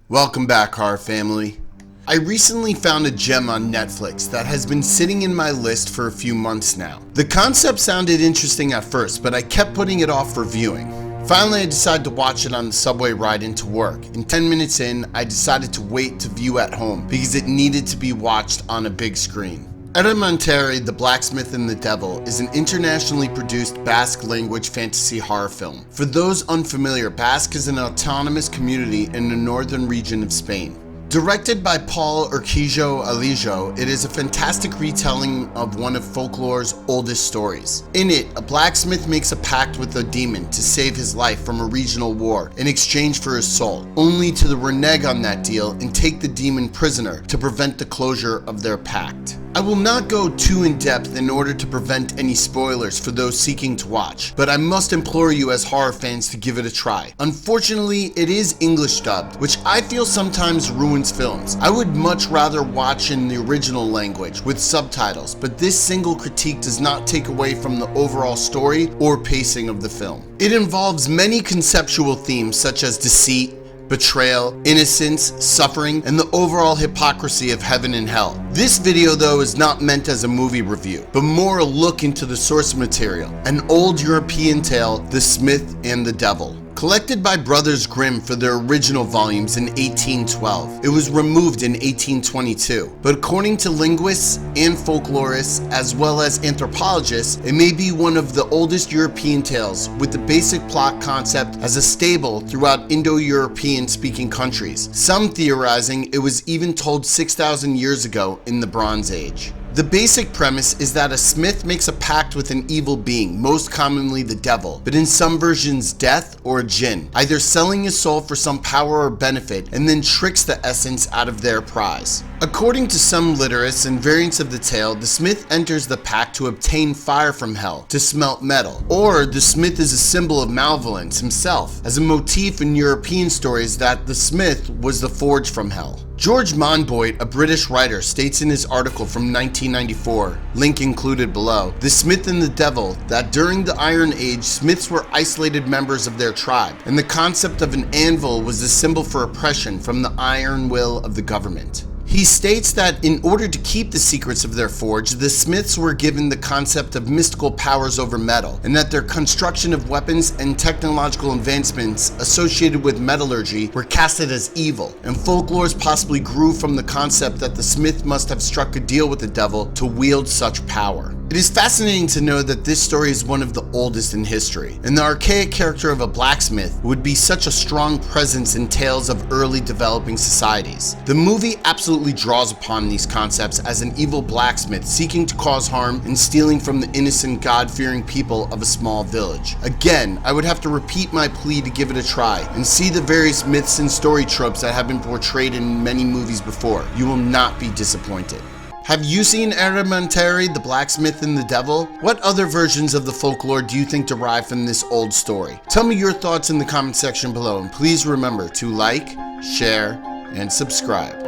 Welcome back, horror family. I recently found a gem on Netflix that has been sitting in my list for a few months now. The concept sounded interesting at first, but I kept putting it off for viewing. Finally, I decided to watch it on the subway ride into work, and 10 minutes in, I decided to wait to view at home because it needed to be watched on a big screen. Errementari, The Blacksmith and The Devil is an internationally produced Basque language fantasy horror film. For those unfamiliar, Basque is an autonomous community in the northern region of Spain. Directed by Paul Urquijo Alijo, it is a fantastic retelling of one of folklore's oldest stories. In it, a blacksmith makes a pact with a demon to save his life from a regional war in exchange for his soul, only to renege on that deal and take the demon prisoner to prevent the closure of their pact. I will not go too in depth in order to prevent any spoilers for those seeking to watch, but I must implore you as horror fans to give it a try. Unfortunately, it is English dubbed, which I feel sometimes ruins films. I would much rather watch in the original language with subtitles, but this single critique does not take away from the overall story or pacing of the film. It involves many conceptual themes such as deceit, betrayal, innocence, suffering, and the overall hypocrisy of heaven and hell. This video though is not meant as a movie review, but more a look into the source material, an old European tale, The Smith and the Devil. Collected by Brothers Grimm for their original volumes in 1812, it was removed in 1822. But according to linguists and folklorists, as well as anthropologists, it may be one of the oldest European tales, with the basic plot concept as a stable throughout Indo-European speaking countries, some theorizing it was even told 6,000 years ago in the Bronze Age. The basic premise is that a smith makes a pact with an evil being, most commonly the devil, but in some versions death or a jinn, either selling his soul for some power or benefit and then tricks the essence out of their prize. According to some literates and variants of the tale, the smith enters the pact to obtain fire from hell, to smelt metal, or the smith is a symbol of malevolence himself, as a motif in European stories that the smith was the forge from hell. George Monbiot, a British writer, states in his article from 1994, link included below, The Smith and the Devil, that during the Iron Age, smiths were isolated members of their tribe, and the concept of an anvil was the symbol for oppression from the iron will of the government. He states that in order to keep the secrets of their forge, the smiths were given the concept of mystical powers over metal, and that their construction of weapons and technological advancements associated with metallurgy were casted as evil, and folklores possibly grew from the concept that the smith must have struck a deal with the devil to wield such power. It is fascinating to know that this story is one of the oldest in history, and the archaic character of a blacksmith would be such a strong presence in tales of early developing societies. The movie absolutely draws upon these concepts as an evil blacksmith seeking to cause harm and stealing from the innocent, God-fearing people of a small village. Again, I would have to repeat my plea to give it a try and see the various myths and story tropes that have been portrayed in many movies before. You will not be disappointed. Have you seen Errementari, The Blacksmith and the Devil? What other versions of the folklore do you think derive from this old story? Tell me your thoughts in the comment section below, and please remember to like, share, and subscribe.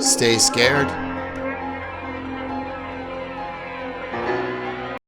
Stay scared.